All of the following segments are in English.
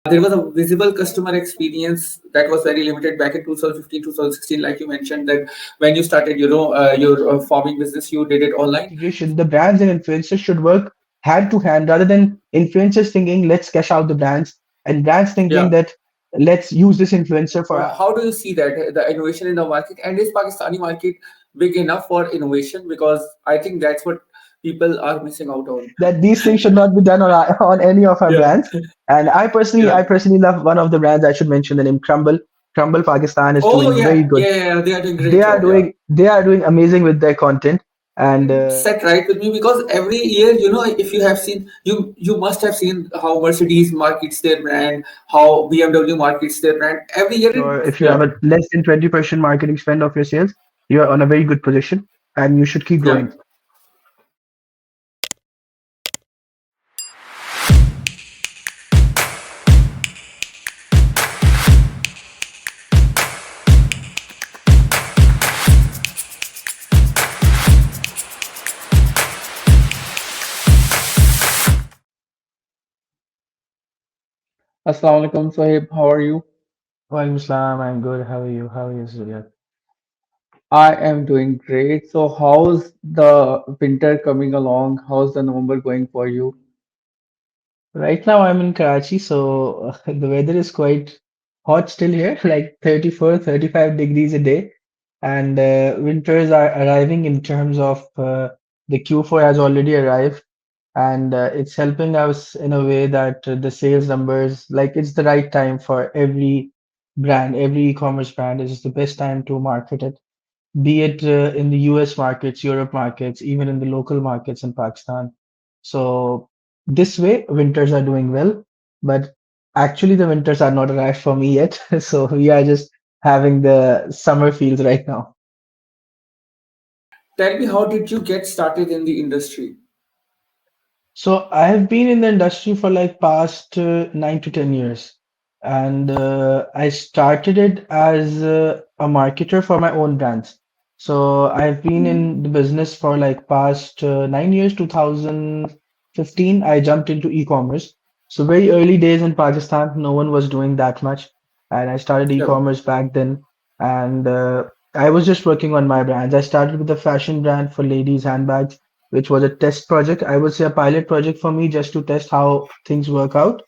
there was a visible customer experience that was very limited back in 2015, 2016. Like you mentioned, that when you started, your farming business, you did it online. Integration, the brands and influencers should work hand to hand rather than influencers thinking let's cash out the brands and brands thinking Yeah. that let's use this influencer for our How do you see that the innovation in the market, and is Pakistani market big enough for innovation? Because I think that's what people are missing out on. that these things should not be done on on any of our Yeah. brands. And I Yeah. personally love one of the brands. I should mention the name Crumble. Crumble Pakistan is Oh doing very yeah, good. yeah, yeah, yeah. They are doing great job. Yeah. They are doing amazing with their content. And Set right with me, because every year, if you have seen, you must have seen how Mercedes markets their brand, how BMW markets their brand every year. or if you Yeah. have a less than 20% marketing spend of your sales, you are on a very good position, and you should keep Yeah. growing. Assalamu alaikum, Sohaib. How are you? Walaikum Assalam, I'm good. How are you? How are you, Zurriyat? I am doing great. So, how's the winter coming along? How's the November going for you? Right now, I'm in Karachi, so the weather is quite hot still here, like 34, 35 degrees a day. And winters are arriving in terms of the Q4 has already arrived, and it's helping us in a way that the sales numbers, like it's the right time for every brand, every e-commerce brand. It's the best time to market it, be it in the US markets, Europe markets, even in the local markets in Pakistan. So this way, winters are doing well, but actually the winters are not arrived for me yet. So we are just having the summer feels right now. Tell me, how did you get started in the industry? So I have been in the industry for like past 9 to 10 years, and I started it as a marketer for my own brands. So I've been in the business for like past 9 years. 2015, I jumped into e-commerce. So very early days in Pakistan, no one was doing that much, and I started Yeah. e-commerce back then. And I was just working on my brands. I started with a fashion brand for ladies' handbags, which was a test project. I would say a pilot project for me just to test how things work out.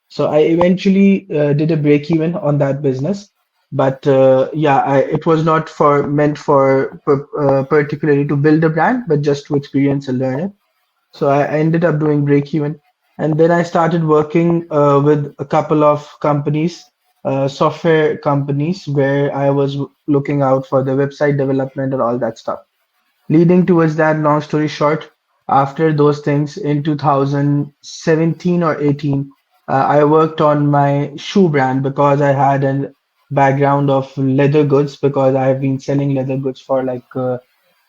So I eventually did a break even on that business. But yeah, it was not for meant for particularly to build a brand, but just to experience and learn it. So I ended up doing break even. And then I started working with a couple of companies, software companies, where I was looking out for the website development and all that stuff. Leading towards that, long story short, after those things in 2017 or 18, I worked on my shoe brand because I had a background of leather goods because I have been selling leather goods for like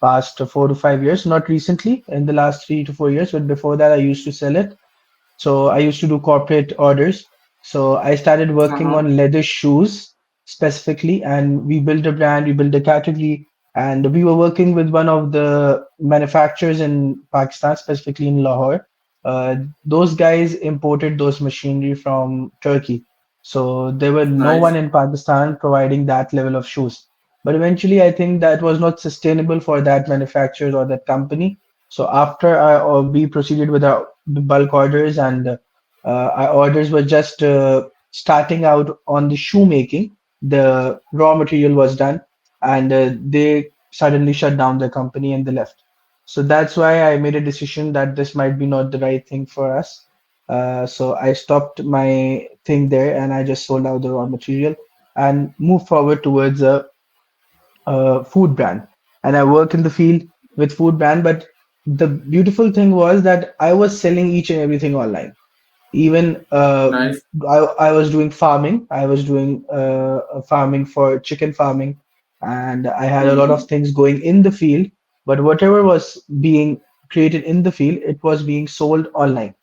past 4 to 5 years, not recently in the last 3 to 4 years, but before that I used to sell it. So I used to do corporate orders. So I started working Uh-huh. on leather shoes specifically, and we built a brand, we built a category, and we were working with one of the manufacturers in Pakistan, specifically in Lahore. Those guys imported those machinery from Turkey. So there were no one Nice. in Pakistan providing that level of shoes. But eventually, I think that was not sustainable for that manufacturer or that company. So after we proceeded with our bulk orders, and our orders were just starting out on the shoemaking. The raw material was done, and they suddenly shut down the company and they left. So that's why I made a decision that this might be not the right thing for us. So I stopped my thing there and I just sold out the raw material and moved forward towards a food brand. And I worked in the field with food brand, but the beautiful thing was that I was selling each and everything online. Even Nice. I was doing farming. I was doing farming for chicken farming, and I had a lot of Mhm. things going in the field. But whatever was being created in the field, it was being sold online.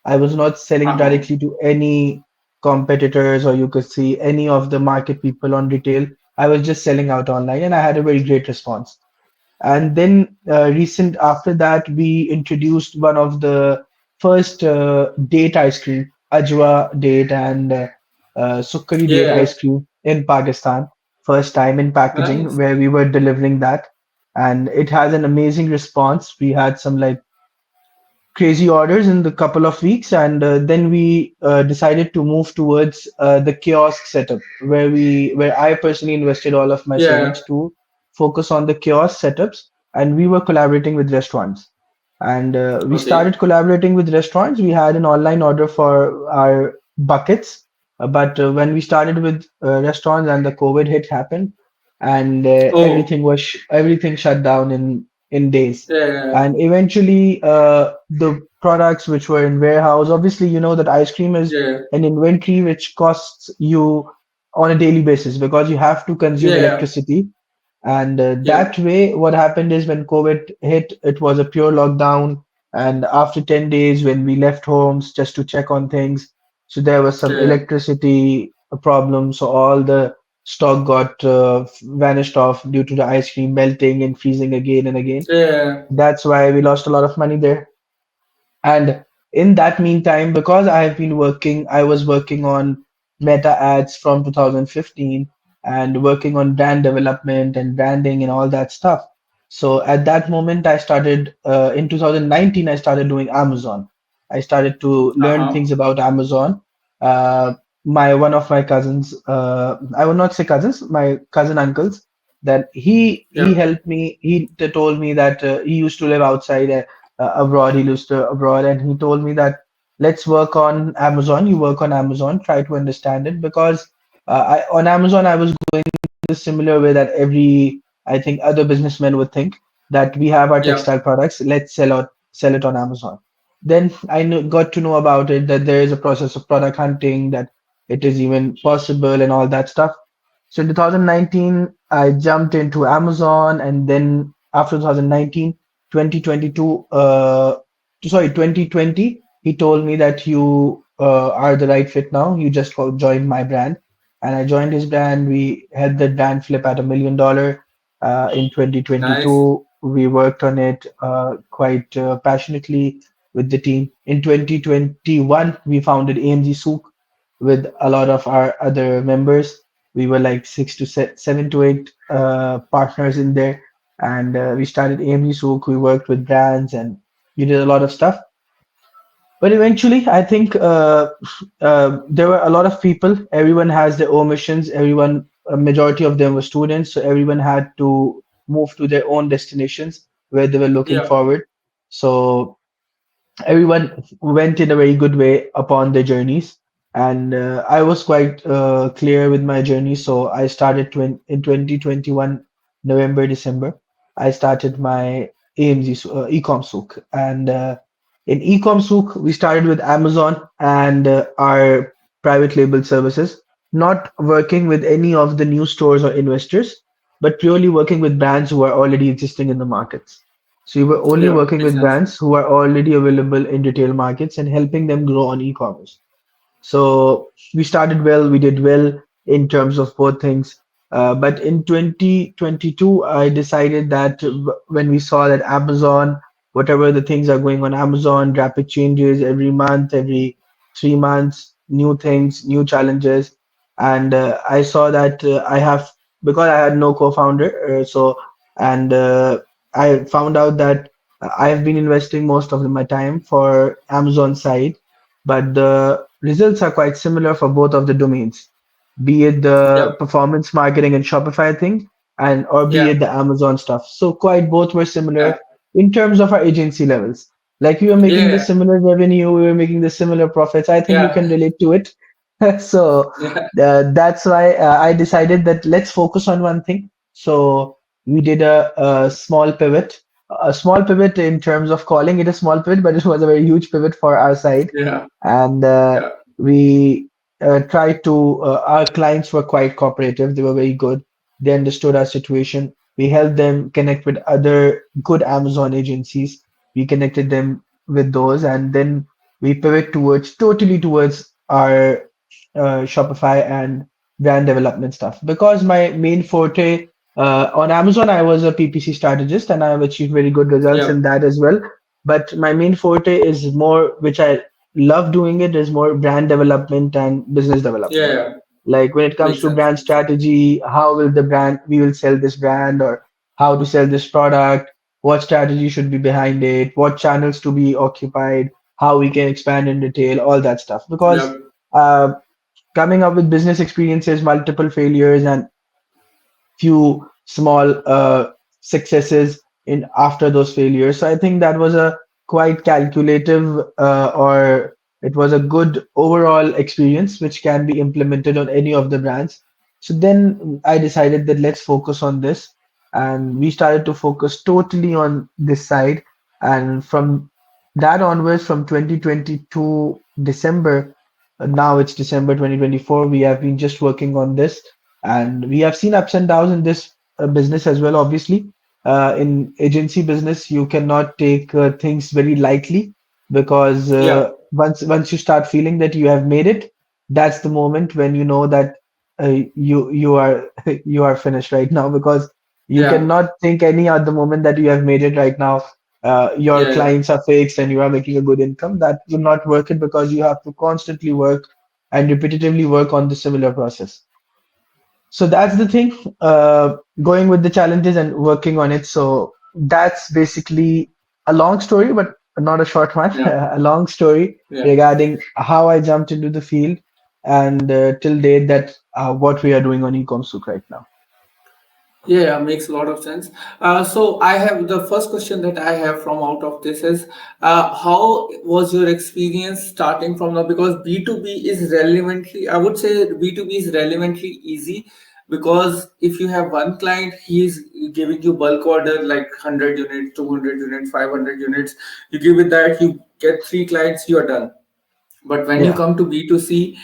I was not selling Uh-huh. directly to any competitors, or you could see any of the market people on retail. I was just selling out online, and I had a very great response. And then recent after that, we introduced one of the first date ice cream, Ajwa date, and Sukkari date Yeah. ice cream in Pakistan, first time in packaging, Nice. where we were delivering that. And it has an amazing response. We had some like crazy orders in the couple of weeks, and then we decided to move towards the kiosk setup, where I personally invested all of my Yeah. savings to focus on the kiosk setups, and we were collaborating with restaurants. And we Okay. started collaborating with restaurants. We had an online order for our buckets, but when we started with restaurants and the COVID hit happened, and Oh. everything shut down in days. Yeah. And eventually, the products which were in warehouse, obviously, you know that ice cream is Yeah. an inventory which costs you on a daily basis because you have to consume Yeah. electricity. And Yeah. that way, what happened is when COVID hit, it was a pure lockdown. And after 10 days, when we left homes just to check on things, so there was some Yeah. electricity problem. So all the stock got vanished off due to the ice cream melting and freezing again and again. Yeah. That's why we lost a lot of money there. And in that meantime, because I was working on meta ads from 2015 and working on brand development and branding and all that stuff. So at that moment, I started in 2019, I started doing Amazon. I started to learn Uh-huh. things about Amazon. Uh, my one of my cousins, I will not say cousins, my cousin uncles, that he Yep. helped me. He told me that he used to live outside abroad. He lives abroad, and he told me that let's work on Amazon. You work on Amazon, try to understand it because on Amazon I was going the similar way that every I think other businessmen would think that we have our Yep. textile products. Let's sell it on Amazon. Then got to know about it that there is a process of product hunting, that it is even possible and all that stuff. So in 2019, I jumped into Amazon, and then after 2019, 2022, 2020, he told me that you are the right fit now. You just join my brand. And I joined his brand. We had the brand flip at $1 million in Nice. 2022. We worked on it quite passionately with the team. In 2021, we founded AMG Souk with a lot of our other members. We were like 7 to 8 partners in there, and we started AMG Souk. We worked with brands and we did a lot of stuff. But eventually, I think there were a lot of people. Everyone has their own missions. A majority of them were students, so everyone had to move to their own destinations where they were looking Yep. forward. So everyone went in a very good way upon their journeys, and I was quite clear with my journey. So I started in 2021 November December. I started my AMG ECOMSOUQ, and in ECOMSOUQ we started with Amazon and our private label services, not working with any of the new stores or investors, but purely working with brands who are already existing in the markets. So you were only Yep. working Makes with sense. brands who are already available in retail markets and helping them grow on e-commerce. So we started well, we did well in terms of both things. But in 2022, I decided that when we saw that Amazon, whatever the things are going on Amazon, rapid changes every month, every 3 months, new things, new challenges. And I saw that because I had no co-founder, and I found out that I've been investing most of my time for Amazon side, but the results are quite similar for both of the domains, be it the Yep. performance marketing and Shopify thing, and or be Yeah. it the Amazon stuff. So quite both were Yeah. similar in terms of our agency levels. Like we were making the Yeah. similar revenue, we were making the similar profits. I think you Yeah. can relate to it. So Yeah. that's why I decided that let's focus on one thing. So we did a small pivot in terms of calling it a small pivot, but it was a very huge pivot for our side. Yeah. And Yeah. we tried to, our clients were quite cooperative. They were very good. They understood our situation. We helped them connect with other good Amazon agencies. We connected them with those, and then we pivot totally towards our Shopify and brand development stuff. Because my main forte on Amazon, I was a PPC strategist, and I have achieved very good results Yep. in that as well. But my main forte is more, which I love doing it is more brand development and business Yeah, development. yeah. Like when it comes Makes to sense. brand Makes sense. strategy, how will the brand we will sell this brand, or how to sell this product, what strategy should be behind it, what channels to be occupied, how we can expand in detail, all that stuff. Because Yeah. uh, coming up with business experiences, multiple failures, and few small successes in after those failures. So I think that was a quite calculative or it was a good overall experience which can be implemented on any of the brands. So then I decided that let's focus on this, and we started to focus totally on this side. And from that onwards, from 2022 December, now it's December 2024, we have been just working on this, and we have seen ups and downs in this business as well. Obviously, in agency business, you cannot take things very lightly, because Yeah. once you start feeling that you have made it, that's the moment when you know that you are you are finished right now, because you Yeah. cannot think any other moment that you have made it right now. Your Yeah. Yeah. clients are fixed and you are making a good income. That will not work it, because you have to constantly work and repetitively work on the similar process. So that's the thing, going with the challenges and working on it. So that's basically a long story, but not a short one. Yeah. A long story Yeah. regarding how I jumped into the field, and till date that what we are doing on ECOMSOUQ right now. Yeah, yeah, makes a lot of sense. So I have the first question that I have from out of this is, how was your experience starting from now? Because B2B is relevantly, I would say B2B is relevantly easy, because if you have one client, he is giving you bulk order like 100 units, 200 units, 500 units. You give it that, you get three clients, you are done. But when you Yeah, come to B2C,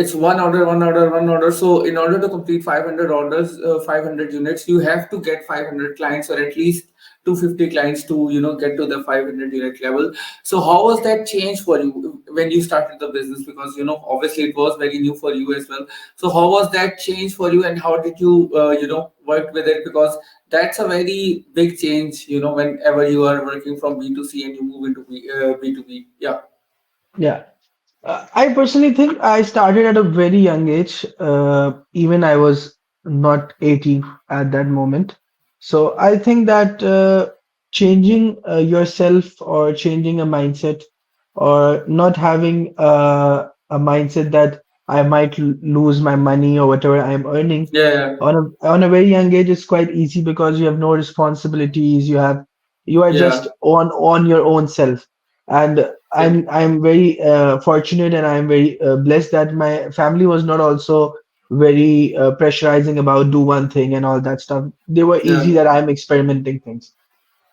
it's one order, one order, one order. So in order to complete 500 orders, 500 units, you have to get 500 clients, or at least 250 clients to, get to the 500 unit level. So how was that change for you when you started the business? Because, obviously it was very new for you as well. So how was that change for you, and how did you, work with it? Because that's a very big change, whenever you are working from B2C and you move into B2B. Yeah. yeah. I personally think I started at a very young age. Even I was not 18 at that moment. So I think that changing yourself, or changing a mindset, or not having a mindset that I might lose my money or whatever I'm earning Yeah. on a very young age is quite easy, because you have no responsibilities. You are just Yeah. on your own self. And Yeah. I'm very fortunate, and I'm very blessed that my family was not also very pressurizing about do one thing and all that stuff. They were Yeah. easy that I'm experimenting things.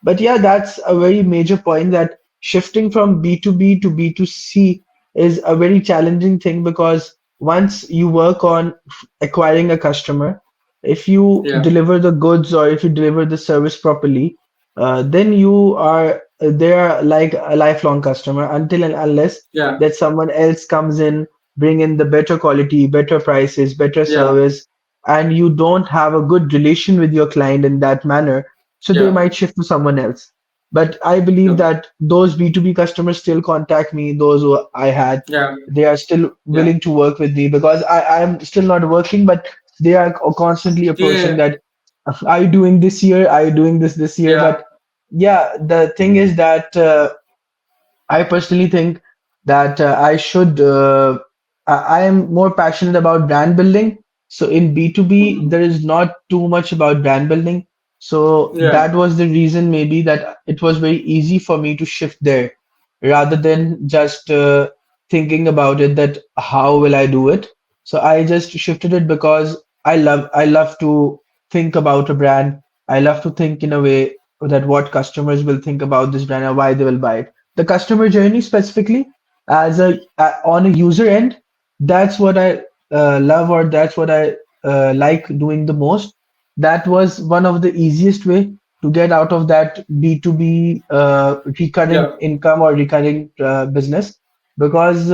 But yeah, that's a very major point, that shifting from B2B to B2C is a very challenging thing, because once you work on acquiring a customer, if you Yeah. deliver the goods or if you deliver the service properly, then you are they're like a lifelong customer, until and unless Yeah. that someone else comes in, bring in the better quality, better prices, better Yeah. service, and you don't have a good relation with your client in that manner, so they Yeah. might shift to someone else. But I believe Yep. that those B2B customers still contact me, those who I had, Yeah. they are still Yeah. willing to work with me, because I'm still not working, but they are constantly approaching Yeah. that, are you doing this year? Are you doing this year? Yeah. But yeah, the thing is that I personally think that I should. I am more passionate about brand building. So in B2B, Mhm. there is not too much about brand building. So Yeah. that was the reason maybe that it was very easy for me to shift there, rather than just thinking about it that how will I do it. So I just shifted it because I love to think about a brand. I love to think in a way that what customers will think about this brand and why they will buy it. The customer journey specifically, as a on a user end, that's what I love, or that's what I like doing the most. That was one of the easiest way to get out of that B2B recurring Yeah. income or recurring business, because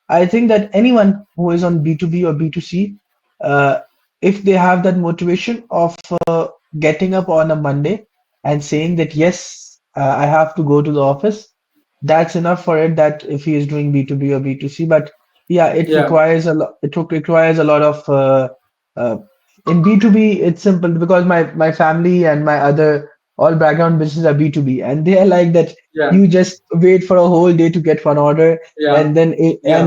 I think that anyone who is on B2B or B2C, uh, if they have that motivation of getting up on a Monday and saying that yes, I have to go to the office, that's enough for it, that if he is doing B2B or B2C. But yeah, it Yeah, requires a lot, requires a lot of uh, in B2B it's simple because my family and my other all background businesses are B2B, and they are like that yeah, you just wait for a whole day to get one order, yeah, and then yeah,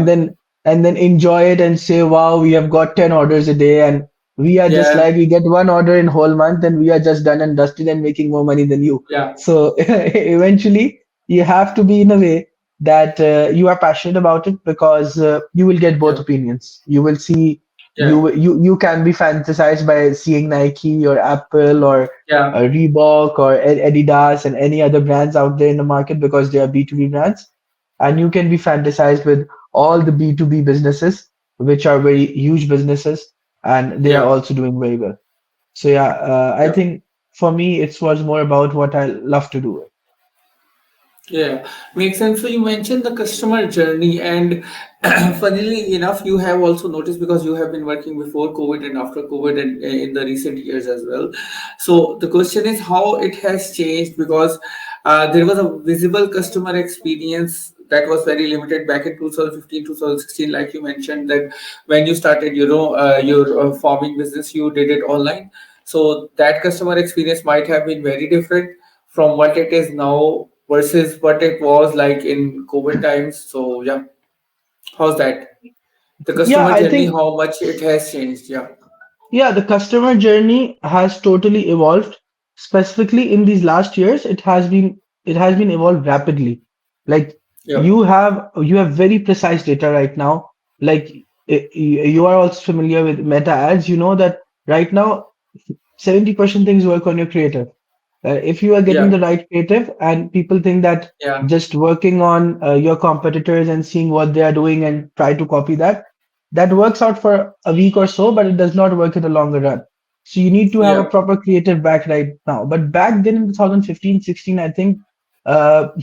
and then enjoy it and say, wow, we have got 10 orders a day, and we are just yeah, like, we get one order in whole month and we are just done and dusted and making more money than you. yeah, So eventually you have to be in a way that you are passionate about it, because you will get both yeah, opinions. You will see, yeah, you can be fantasized by seeing Nike or Apple or yeah, Reebok or Adidas and any other brands out there in the market because they are B2B brands, and you can be fantasized with all the B2B businesses which are very huge businesses, and they are yeah, also doing very well. So yeah, I yeah. think for me it was more about what I love to do. Yeah, makes sense. So you mentioned the customer journey, and funnily enough, you have also noticed because you have been working before COVID and after COVID and in the recent years as well. So the question is how it has changed because there was a visible customer experience that was very limited back in 2015, 2016, like you mentioned that when you started, your farming business, you did it online. So that customer experience might have been very different from what it is now versus what it was like in COVID times. So yeah, how's that? The Yeah, customer I journey, think how much it has changed. Yeah, yeah, the customer journey has totally evolved. Specifically in these last years, it has been evolved rapidly. Like yeah, you have very precise data right now. Like you are also familiar with meta ads. You know that right now 70% things work on your creative. If you are getting yeah, the right creative and people think that yeah, just working on your competitors and seeing what they are doing and try to copy that, that works out for a week or so, but it does not work in the longer run. So you need to have a yeah, proper creative back right now. But back then in 2015, 16, I think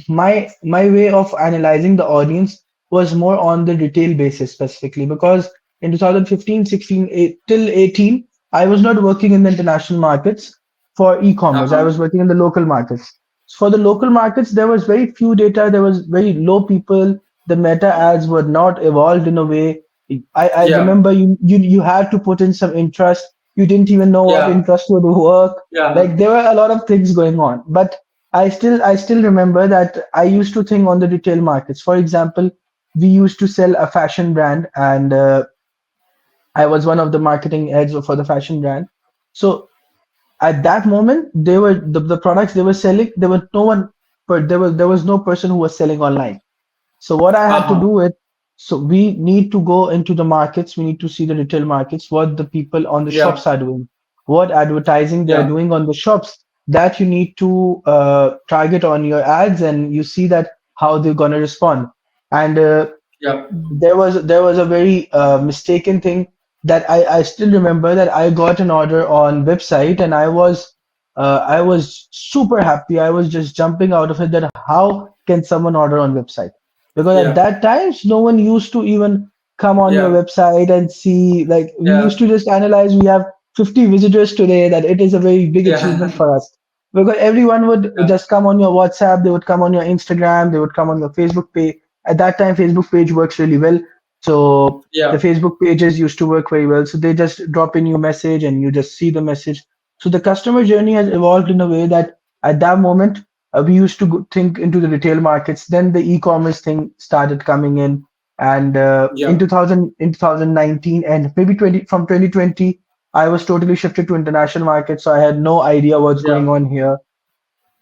my way of analyzing the audience was more on the retail basis specifically, because in 2015, 16, till 18, I was not working in the international markets for e-commerce. I uh-huh, was working in the local markets. For the local markets, there was very few data. There was very low people. The meta ads were not evolved in a way. I yeah, remember you had to put in some interest. You didn't even know what yeah, interest would work. yeah, Like there were a lot of things going on. But I still remember that I used to think on the retail markets. For example, we used to sell a fashion brand, and I was one of the marketing heads for the fashion brand. So at that moment they were the products they were selling, there was no one, but there was no person who was selling online. So what I had to uh-huh, do it, so we need to go into the markets, we need to see the retail markets, what the people on the yeah, shops are doing, what advertising they are yeah, doing on the shops, that you need to target on your ads, and you see that how they're going to respond. And yeah, there was a very mistaken thing that I still remember, that I got an order on website, and I was super happy. I was just jumping out of it, that how can someone order on website? Because at yeah, that times no one used to even come on your yeah, website and see, like we yeah, used to just analyze, we have 50 visitors today, that it is a very big yeah, achievement for us. Because everyone would yeah, just come on your WhatsApp, they would come on your Instagram, they would come on your Facebook page. At that time Facebook page works really well, so the yeah, Facebook pages used to work very well, so they just drop in your message and you just see the message. So the customer journey has evolved in a way that at that moment we used to think into the retail markets, then the e-commerce thing started coming in, and in yeah, 2000 in 2019 and maybe 20 from 2020 I was totally shifted to international markets, so I had no idea what's yeah, going on here.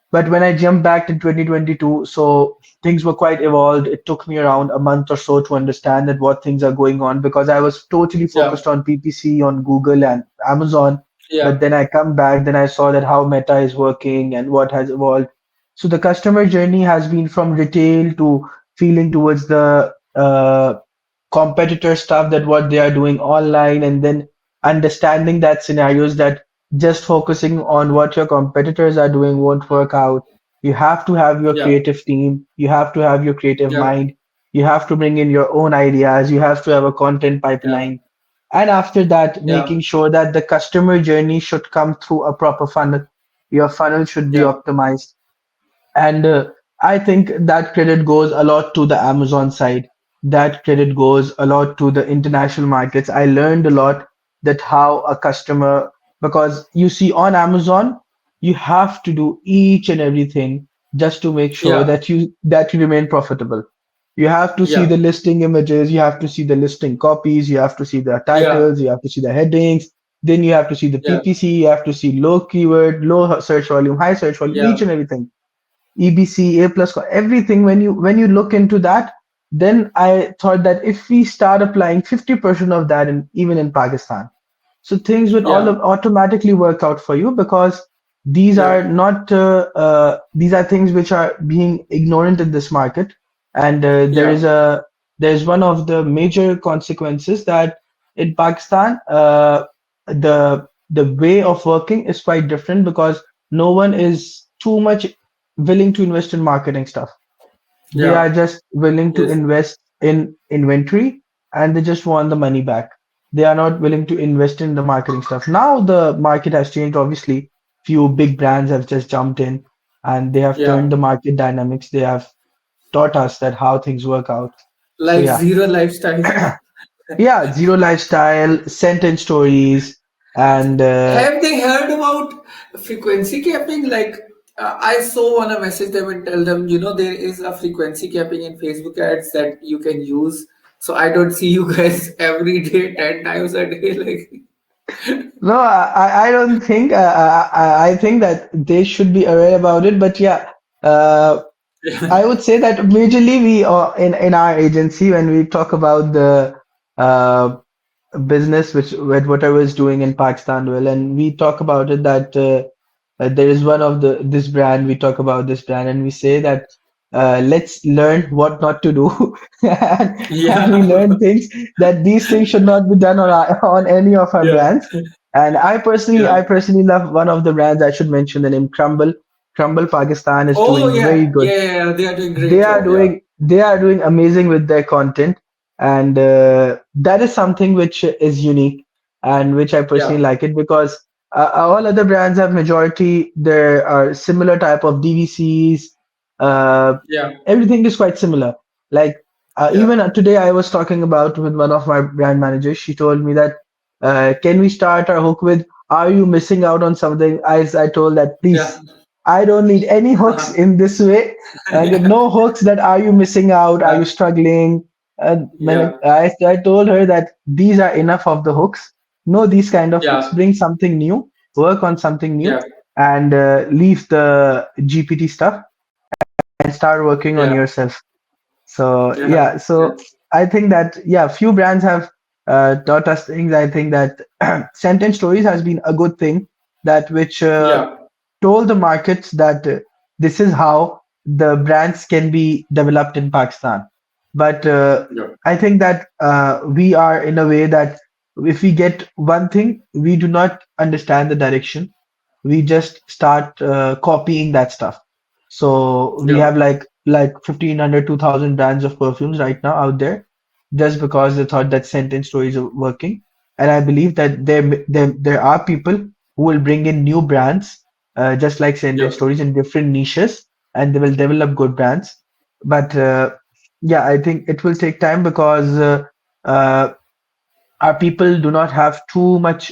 But when I jumped back in 2022, so things were quite evolved. It took me around a month or so to understand that what things are going on, because I was totally yeah, focused on PPC on Google and Amazon. yeah, But then I come back, then I saw that how Meta is working and what has evolved. So the customer journey has been from retail to feeling towards the competitor stuff, that what they are doing online, and then understanding that scenarios that just focusing on what your competitors are doing won't work out. You have to have your yeah, creative team, you have to have your creative yeah, mind, you have to bring in your own ideas, you have to have a content yeah, pipeline. And after that, yeah, making sure that the customer journey should come through a proper funnel. Your funnel should be yeah, optimized, and I think that credit goes a lot to the Amazon side. That credit goes a lot to the international markets. I learned a lot that how a customer, because you see on Amazon, you have to do each and everything just to make sure Yeah, that you remain profitable. You have to see yeah, the listing images, you have to see the listing copies, you have to see the yeah, titles, you have to see the headings, then you have to see the yeah, PPC, you have to see low keyword, low search volume, high search volume, yeah, each and everything. EBC, A plus, everything. When you look into that, then I thought that if we start applying 50% of that in even in Pakistan, so things would all yeah, automatically work out for you because these yeah, are not these are things which are being ignorant in this market, and yeah, there's one of the major consequences that in Pakistan the way of working is quite different because no one is too much willing to invest in marketing stuff. They yeah. are just willing to Yes. invest in inventory and they just want the money back. They are not willing to invest in the marketing stuff. Now the market has changed, obviously. Few big brands have just jumped in and they have Yeah. turned the market dynamics. They have taught us that how things work out. So Like yeah. zero lifestyle. Yeah, zero lifestyle, sentence stories, and Have they heard about frequency capping? Like, I saw on a message them and tell them, there is a frequency capping in Facebook ads that you can use. So I don't see you guys every day, 10 times a day. Like, no, I don't think I think that they should be aware about it. But yeah, uh, yeah, I would say that majorly we in our agency when we talk about the uh, business which with whatever is doing in Pakistan well, and we talk about it that there is one of the this brand we talk about this brand and we say that let's learn what not to do and we yeah, learn things that these things should not be done on any of our yeah, brands. And I yeah. personally love one of the brands. I should mention the name Crumble. Crumble Pakistan is Oh, doing very yeah, good. yeah, yeah, yeah. They are doing they great are job. Yeah, doing they are doing amazing with their content, and that is something which is unique and which I yeah, personally like it because all other brands have majority there are similar type of DVCs. uh, yeah, Everything is quite similar. Like yeah, even today I was talking about with one of my brand managers. She told me that can we start our hook with are you missing out on something. I told that yeah, please, I don't need any hooks in this way. yeah, No hooks that are you missing out? Are yeah, you struggling? yeah, I told her that these are enough of the hooks. No, these kind of hooks. yeah, Bring something new, work on something new, yeah, and leave the GPT stuff and start working on yeah, yourself. So yeah, yeah, so I think that yeah, few brands have taught us things. I think that sentence stories has been a good thing that which yeah, told the markets that this is how the brands can be developed in Pakistan. But yeah, I think that we are in a way that if we get one thing, we do not understand the direction. We just start copying that stuff. So we yeah, have like 1,500, 2,000 brands of perfumes right now out there, just because they thought that sentence stories are working. And I believe that there are people who will bring in new brands, just like yeah, sentence stories in different niches, and they will develop good brands. But yeah, I think it will take time because uh, our people do not have too much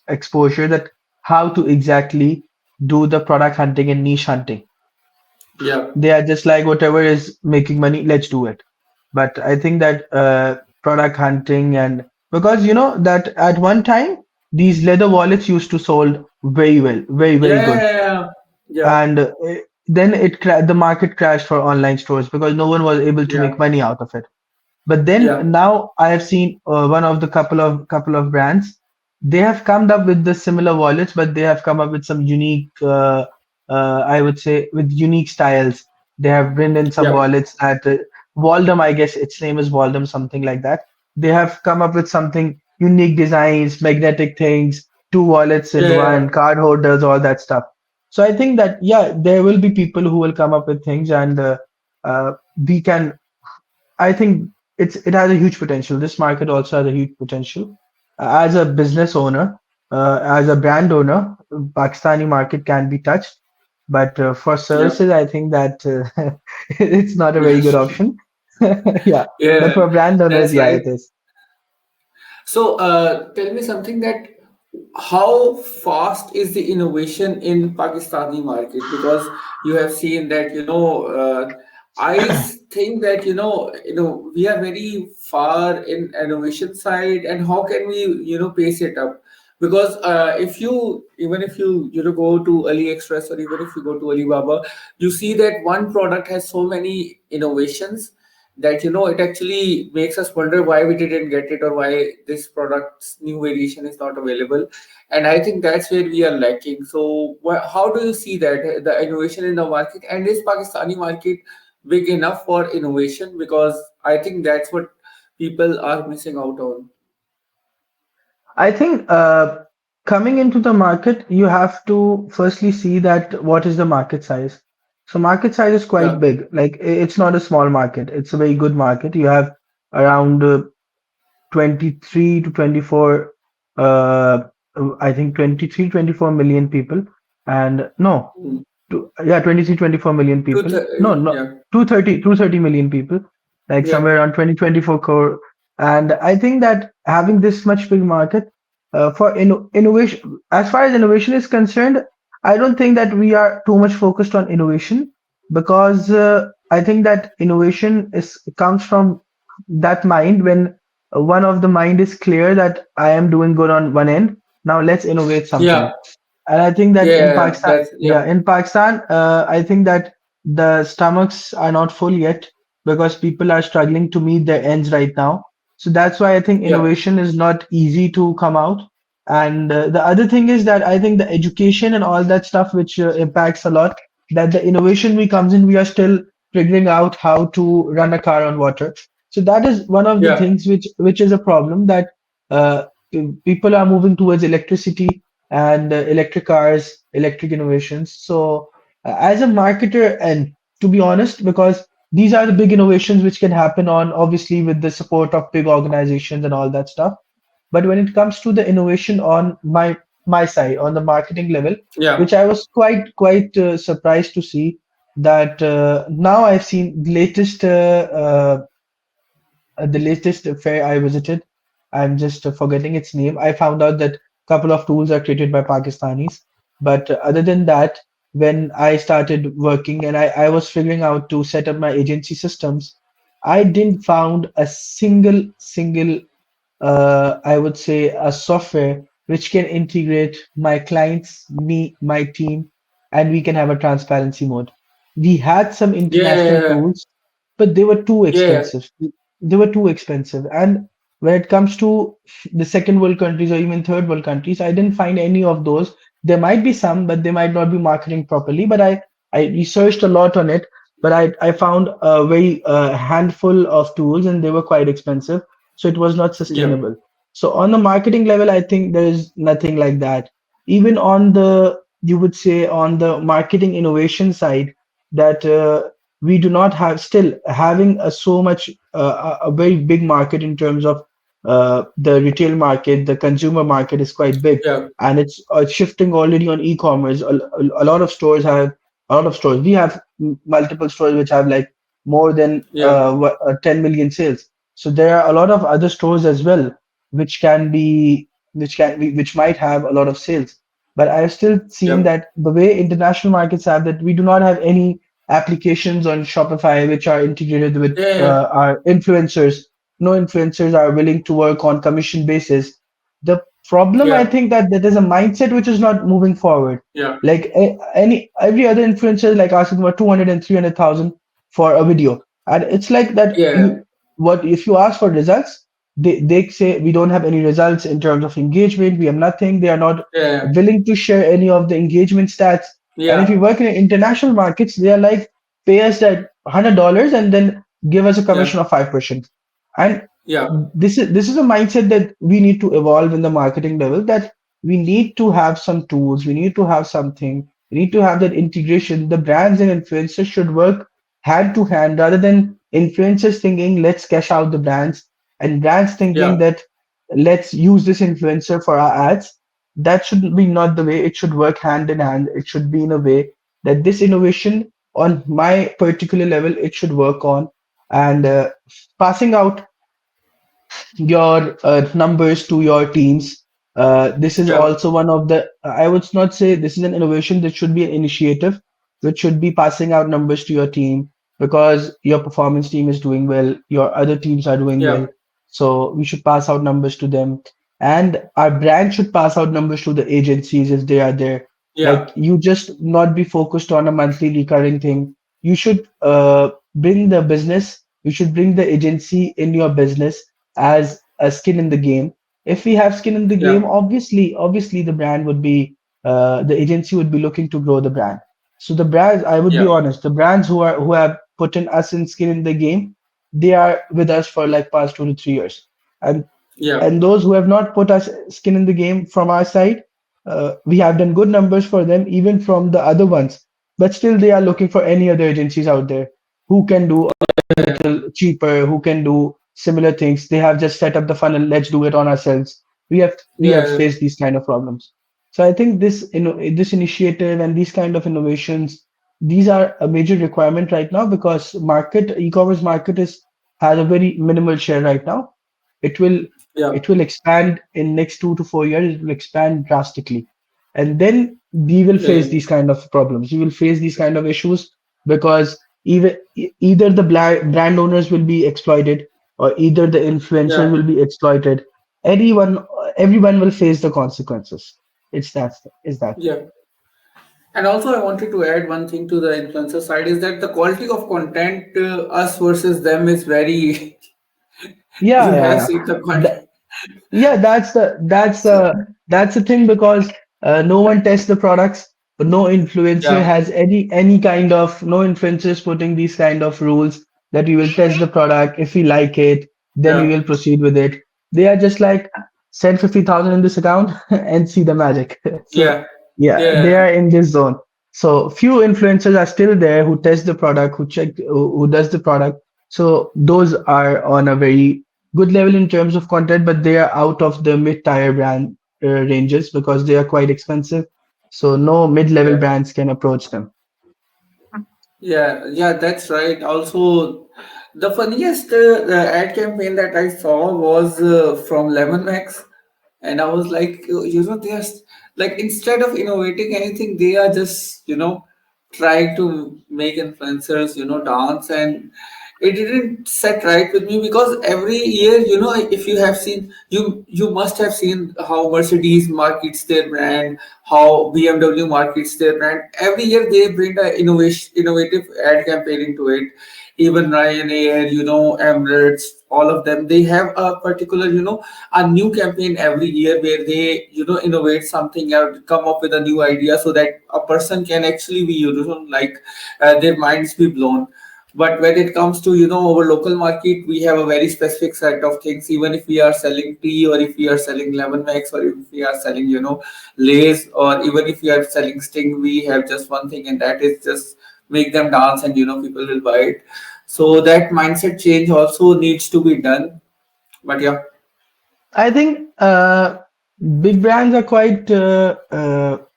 exposure that how to exactly do the product hunting and niche hunting. yeah, They are just like whatever is making money, let's do it. But I think that product hunting, and because you know that at one time these leather wallets used to sold very well, very yeah, very good, yeah, yeah, and then the market crashed for online stores because no one was able to yeah, make money out of it. But then yeah, now I have seen one of the couple of brands. They have come up with the similar wallets, but they have come up with some unique, I would say, with unique styles. They have bring in some yeah, wallets that Waldom, I guess its name is Waldom, something like that. They have come up with something unique designs, magnetic things, two wallets in yeah, one, card holders, all that stuff. So I think that yeah, there will be people who will come up with things, and we can I think it has a huge potential. This market also has a huge potential. As a business owner, as a brand owner, Pakistani market can be touched. But for Yeah. services, I think that it's not a Yeah. very good option. Yeah, but Yeah, for brand owners, that's yeah, right. it is. So, tell me something that how fast is the innovation in Pakistani market? Because you have seen that, think that, we are very far in innovation side, and how can we, pace it up? Because even if you, go to AliExpress, or even if you go to Alibaba, you see that one product has so many innovations that it actually makes us wonder why we didn't get it, or why this product's new variation is not available. And I think that's where we are lacking. So how do you see that the innovation in the market, and is Pakistani market big enough for innovation? Because I think that's what people are missing out on. I think coming into the market, you have to firstly see that what is the market size. So market size is Yeah. quite big. Like it's not a small market. It's a very good market. You have around 23 to 24 uh I think 23 24 million people, and no, Mm. yeah, 23 24 million people, no, no, Yeah. 230 million people, like Yeah. somewhere around 20 24 crore. And I think that having this much big market for innovation, as far as innovation is concerned, I don't think that we are too much focused on innovation, because I think that innovation is comes from that mind when one of the mind is clear that I am doing good on one end, now let's innovate Yeah. something. And I think that in Yeah. Pakistan, That's yeah. yeah, in Pakistan, I think that the stomachs are not full yet, because people are struggling to meet their ends right now. So that's why I think Yeah. innovation is not easy to come out. And the other thing is that I think the education and all that stuff, which impacts a lot, that the innovation we comes in, we are still figuring out how to run a car on water. So that is one of the Yeah. things which is a problem, that uh, people are moving towards electricity and electric cars, electric innovations. So, as a marketer, and to be honest, because these are the big innovations which can happen on obviously with the support of big organizations and all that stuff. But when it comes to the innovation on my side, on the marketing level, Yeah. which I was quite surprised to see that now I've seen the latest fair I visited. I'm just forgetting its name. I found out that a couple of tools are created by Pakistanis. But other than that, when I started working and I was figuring out to set up my agency systems, I didn't found a single I would say a software which can integrate my clients, me, my team, and we can have a transparency mode. We had some international Yeah. tools, but they were too Yeah. expensive. They were too expensive. And when it comes to the second world countries or even third world countries, I didn't find any of those. There might be some, but they might not be marketing properly. But I researched a lot on it, but I found a very handful of tools, and they were quite expensive, so it was not Yeah. sustainable. So on the marketing level, I think there is nothing like that. Even on the, you would say, on the marketing innovation side, that we do not have still having a so much a very big market in terms of the retail market. The consumer market is quite big, Yeah. and it's shifting already on e-commerce. A lot of stores have a lot of stores. We have multiple stores which have like more than Yeah. 10 million sales. So there are a lot of other stores as well, which might have a lot of sales. But I've still seen Yeah. that the way international markets have, that we do not have any applications on Shopify which are integrated with Yeah. our influencers. No influencers are willing to work on commission basis. The problem, I Yeah. think, that there is a mindset which is not moving forward. Yeah. Like any every other influencer is like asking for 200 and 300,000 for a video, and it's like that. Yeah. What if you ask for results? They say we don't have any results in terms of engagement. We have nothing. They are not Yeah. willing to share any of the engagement stats. And if you Yeah. work in international markets, they are like, pay us that $100 and then give us a Yeah. commission of 5%. And Yeah. this is a mindset that we need to evolve in the marketing level, that we need to have some tools, we need to have something, we need to have that integration. The brands and influencers should work hand to hand, rather than influencers thinking let's cash out the brands, and brands thinking Yeah. that let's use this influencer for our ads. That should be not the way. It should work hand in hand. It should be in a way that this innovation on my particular level it should work on, and passing out your numbers to your teams. This is Yeah. also one of the, I would not say this is an innovation, that should be an initiative, which should be passing out numbers to your team, because your performance team is doing well, your other teams are doing Yeah. well. So we should pass out numbers to them. And our brand should pass out numbers to the agencies if they are there. Yeah. Like, you just not be focused on a monthly recurring thing. You should bring the business, you should bring the agency in your business as a skin in the game. If we have skin in the Yeah. game, obviously the brand would be, the agency would be looking to grow the brand. So the brands, I would be Yeah. honest, the brands who have put in us in skin in the game, they are with us for like past 2 to 3 years. And Yeah. and those who have not put us skin in the game from our side, we have done good numbers for them, even from the other ones. But still, they are looking for any other agencies out there who can do Yeah. little cheaper, who can do similar things. They have just set up the funnel. Let's do it on ourselves. We have Yeah. faced these kind of problems. So I think this initiative and these kind of innovations, these are a major requirement right now, because market e-commerce market is has a very minimal share right now. It will Yeah. it will expand in next 2 to 4 years. It will expand drastically, and then we will Yeah. face these kind of problems. We will face these kind of issues, because either the brand owners will be exploited, or either the influencers Yeah. will be exploited. Anyone, everyone will face the consequences. It's that is that. Yeah. And also, I wanted to add one thing to the influencer side is that the quality of content, us versus them, is very. Yeah, You yeah, have yeah. seen the Th- content. Yeah, that's the thing, because no one tests the products. No influencer Yeah. has any kind of, no influencers putting these kind of rules that we will test the product. If we like it, then we Yeah. will proceed with it. They are just like, send 50,000 in this account and see the magic. So Yeah. yeah, they Yeah. are in this zone. So few influencers are still there who test the product, who does the product. So those are on a very good level in terms of content, but they are out of the mid-tier brand ranges, because they are quite expensive. So no mid-level Yeah. brands can approach them. Yeah, yeah, that's right. Also, the funniest ad campaign that I saw was from Lemon Max, and I was like, they are like, instead of innovating anything, they are just trying to make influencers dance, and it didn't set right with me because every year, if you have seen, you must have seen how Mercedes markets their brand, how BMW markets their brand. Every year they bring a innovative ad campaign into it. Even Ryanair, Emirates, all of them, they have a particular, a new campaign every year where they, innovate something out, come up with a new idea so that a person can actually be, like, their minds be blown. But when it comes to our local market, we have a very specific set of things. Even if we are selling tea, or if we are selling lemon max, or if we are selling lays, or even if we are selling sting, we have just one thing, and that is just make them dance, and people will buy it. So that mindset change also needs to be done. But yeah. I think big brands are quite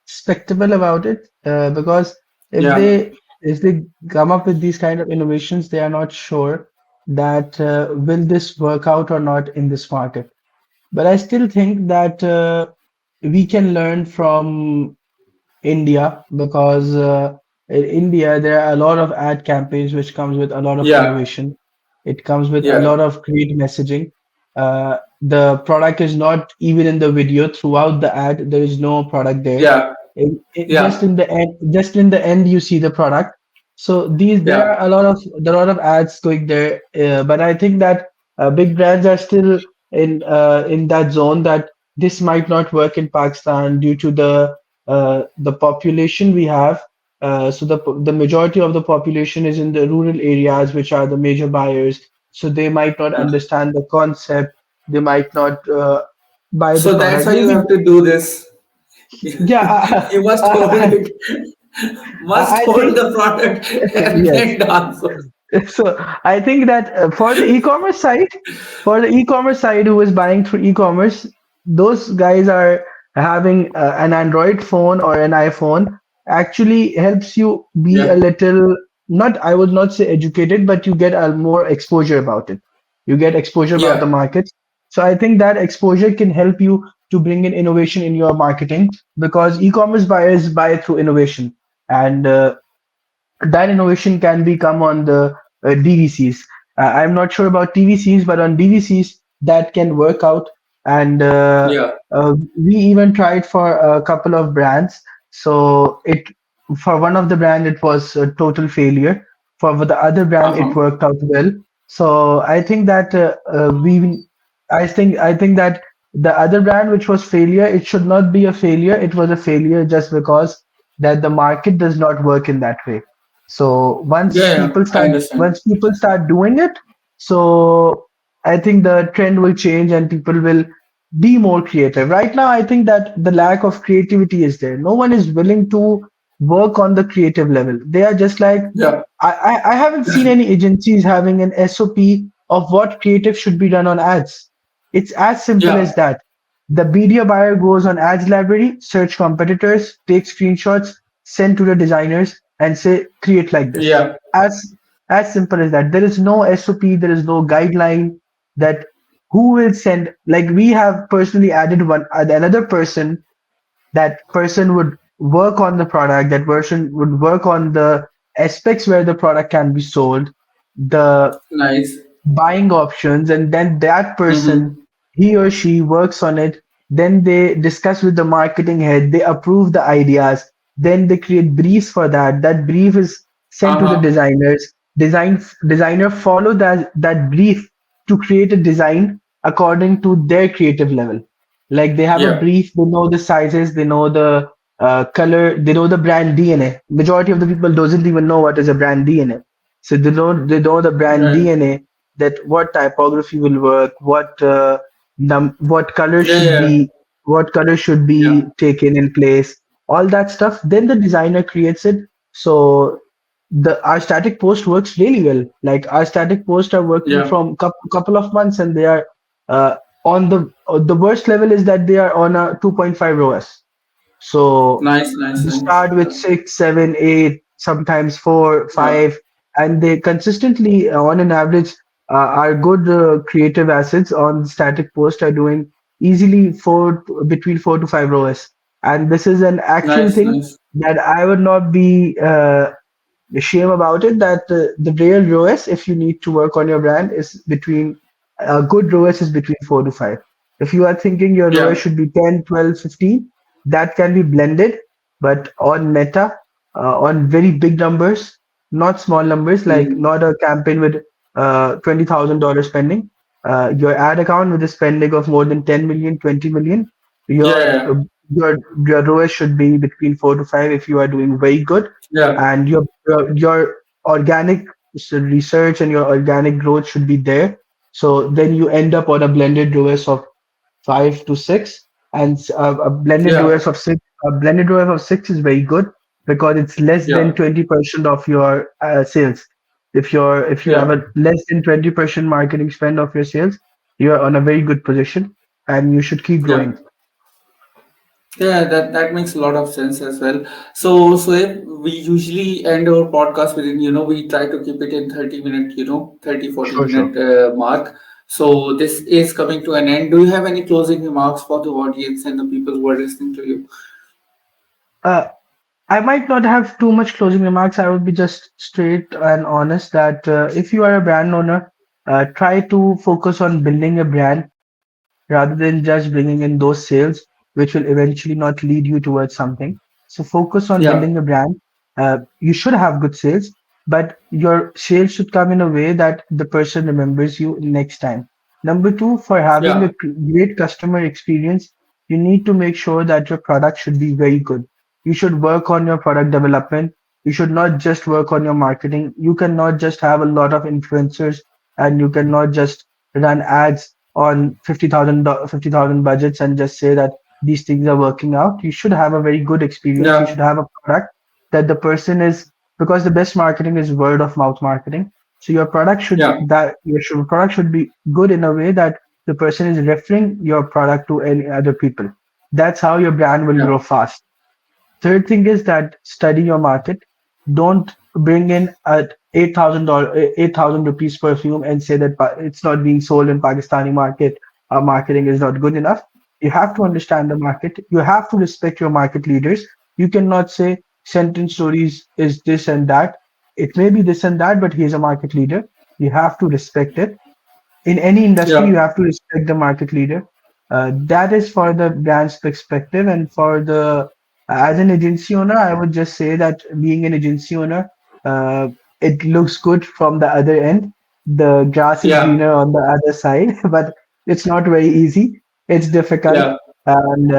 spectacle about it, because if Yeah. they come up with these kind of innovations, they are not sure that will this work out or not in this market. But I still think that we can learn from India, because in India there are a lot of ad campaigns which comes with a lot of Yeah. innovation. It comes with a Yeah. lot of great messaging. The product is not even in the video throughout the ad. There is no product there. Yeah. Just Yeah. in the end, you see the product. So there Yeah. are a lot of ads going there. But I think that big brands are still in that zone, that this might not work in Pakistan due to the population we have. So the majority of the population is in the rural areas, which are the major buyers. So they might not Yeah. understand the concept. They might not buy the So that's product. why you Maybe, have to do this. yeah. You must hold it. Must I hold think the product and yes. then dance. So I think that for the e-commerce side who is buying through e-commerce, those guys are having an Android phone or an iPhone. actually helps you be a Yeah. little, not, I would not say educated, but you get a more exposure about it. You get exposure about the Yeah. market. So I think that exposure can help you to bring in innovation in your marketing, because e-commerce buyers buy through innovation. And that innovation can be come on the DVCs. I'm not sure about TVCs, but on DVCs that can work out. And Yeah. we even tried for a couple of brands. So it, for one of the brand it was a total failure. For the other brand it Uh-huh. worked out well. So I think that I think that the other brand which was failure, it should not be a failure. It was a failure just because that the market does not work in that way. So Yeah, yeah, I understand. once people start doing it, so I think the trend will change and people will be more creative. Right now, I think that the lack of creativity is there. No one is willing to work on the creative level. They are just like, Yeah. I haven't seen any agencies having an SOP of what creative should be done on ads. It's as simple Yeah. as that. The media buyer goes on ads library, search competitors, take screenshots, send to the designers, and say, create like this. Yeah. As simple as that. There is no SOP, there is no guideline that who will send. Like we have personally added one another person, that person would work on the product, that person would work on the aspects where the product can be sold, the Nice. buying options, and then that person, Mm-hmm. he or she works on it. Then they discuss with the marketing head, they approve the ideas, then they create briefs for that. That brief is sent to the Uh-huh. designers. Designer follow that brief to create a design according to their creative level. Like they have a Yeah. brief, they know the sizes, they know the color, they know the brand DNA. Majority of the people doesn't even know what is a brand DNA. So they know the brand Right. DNA, that what typography will work, what color Yeah, should yeah. be Yeah. taken in place, all that stuff. Then the designer creates it. So the our static post works really well. Like our static posts are working Yeah. from couple of months, and they are on the worst level is that they are on a 2.5 ROAS. So Nice, nice, you nice. start with 6, 7, 8, sometimes 4, Yeah. 5, and they consistently, on an average, are good creative assets on static post are doing easily between 4 to 5 ROAS. And this is an actual Nice, thing nice. that I would not be shame about it, that the real ROAS, if you need to work on your brand, is between a good ROAS is between 4 to 5. If you are thinking your ROAS Yeah. should be 10, 12, 15, that can be blended, but on Meta, on very big numbers, not small numbers, like Mm. not a campaign with $20,000 spending. Your ad account with a spending of more than 10 million, 20 million, Yeah, your yeah. your ROAS should be between 4 to 5 if you are doing very good, Yeah. and your organic research and your organic growth should be there. So then you end up on a blended ROAS of 5 to 6, and a blended Yeah. ROAS of six. A blended ROAS of 6 is very good because it's less than Yeah. 20% of your sales. If you have Yeah. a less than 20% marketing spend of your sales, you're on a very good position, and you should keep Yeah. growing. Yeah, that makes a lot of sense as well. So if we usually end our podcast within, we try to keep it in 30 minute, 30 40 Sure, sure. minute mark. So this is coming to an end. Do you have any closing remarks for the audience and the people who are listening to you? Uh, I might not have too much closing remarks. I would be just straight and honest that if you are a brand owner, try to focus on building a brand rather than just bringing in those sales, which will eventually not lead you towards something. So focus on building a Yeah. brand. You should have good sales, but your sales should come in a way that the person remembers you next time. Number two, for having a Yeah. great customer experience, you need to make sure that your product should be very good. You should work on your product development. You should not just work on your marketing. You cannot just have a lot of influencers, and you cannot just run ads on 50,000 budgets and just say that these things are working out. You should have a very good experience. You Yeah. should have a product that the person is, because the best marketing is word of mouth marketing. So Yeah. your product should be good in a way that the person is referring your product to any other people. That's how your brand will Yeah. grow fast. Third thing is that study your market. Don't bring in at $8,000, 8,000 rupees perfume and say that it's not being sold in Pakistani market. Our marketing is not good enough. You have to understand the market. You have to respect your market leaders. You cannot say sentence stories is this and that. It may be this and that, but he's a market leader. You have to respect it. In any industry, Yeah, you have to respect the market leader. That is for the brand's perspective. And for the as an agency owner, I would just say that being an agency owner, uh, it looks good from the other end. The grass is yeah, greener on the other side, but it's not very easy. It's difficult, yeah, and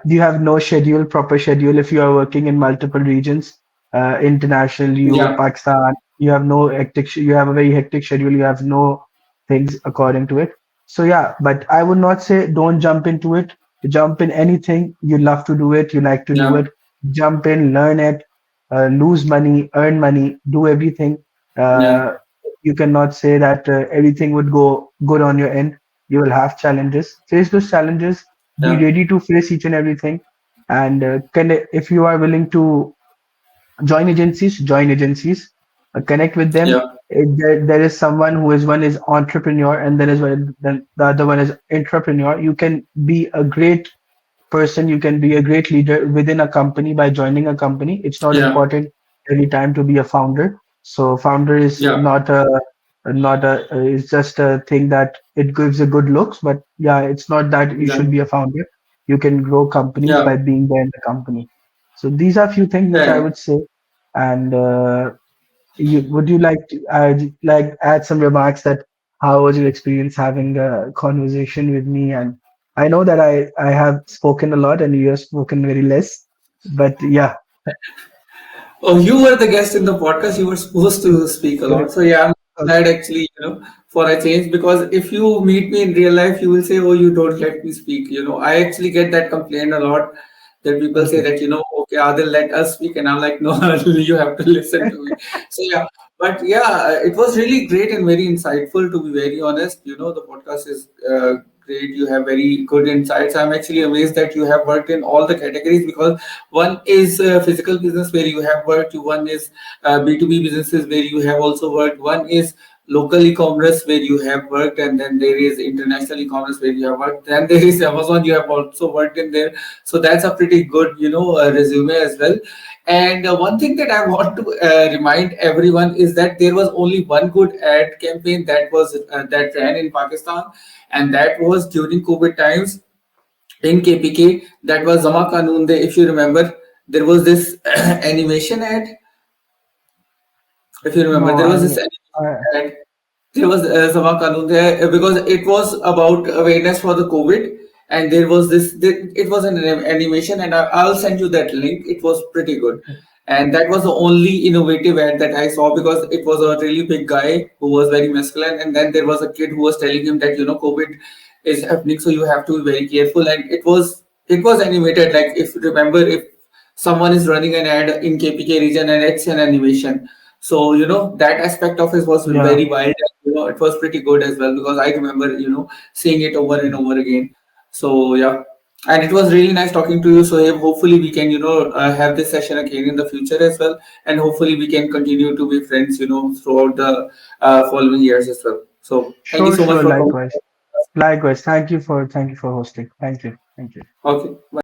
you have no schedule, proper schedule if you are working in multiple regions, international, you, yeah, Pakistan. You have no hectic. You have a very hectic schedule. You have no things according to it. So yeah, but I would not say don't jump into it. Jump in anything. You love to do it. You like to do yeah, it. Jump in, learn it, lose money, earn money, do everything. yeah, Uh, you cannot say that everything would go good on your end. You will have challenges. Face those challenges. Be yeah, ready to face each and everything. And if you are willing to join agencies, connect with them. yeah, There is someone who is one is entrepreneur and there is one, then the other one is entrepreneur. You can be a great person, you can be a great leader within a company by joining a company. It's not yeah, important every time to be a founder. So founder is yeah, not a it's just a thing that it gives a good looks, but yeah, it's not that you should exactly. be a founder. You can grow companies Yeah, by being there in the company. So these are few things which I right. would say. And would you like to add some remarks that how was your experience having a conversation with me? And I know that I have spoken a lot and you have spoken very less, but yeah. Oh, you were the guest in the podcast. You were supposed to speak a lot. So yeah, I'm glad actually, for a change because if you meet me in real life, you will say, "Oh, you don't let me speak." I actually get that complaint a lot that people say Okay. that, okay, Adil, let us speak, and I'm like, no, you have to listen to me. So yeah, but yeah, it was really great and very insightful. To be very honest, the podcast is great. You have very good insights. I'm actually amazed that you have worked in all the categories because one is physical business where you have worked, one is B2B businesses where you have also worked, one is local e-commerce where you have worked, and then there is international e-commerce where you have worked, then there is Amazon, you have also worked in there. So that's a pretty good resume as well. And one thing that I want to remind everyone is that there was only one good ad campaign that ran in Pakistan, and that was during COVID times in KPK. That was Zama Kanun De. If you remember, there was this animation ad. If you remember, No, there was this animation I ad. There was Zama Kanun De because it was about awareness for the COVID, and there was it was an animation, and I'll send you that link. It was pretty good. And that was the only innovative ad that I saw because it was a really big guy who was very masculine, and then there was a kid who was telling him that COVID is happening, so you have to be very careful. And it was animated. Like if remember, if someone is running an ad in KPK region and it's an animation, so that aspect of it was yeah, very wild. And, it was pretty good as well because I remember seeing it over and over again. So yeah. And it was really nice talking to you, Sohaib. Hopefully, we can, have this session again in the future as well, and hopefully, we can continue to be friends, throughout the following years as well. So, thank you sure, so much sure, for coming. likewise. Likewise. Thank you for hosting. Thank you. Thank you. Okay, bye.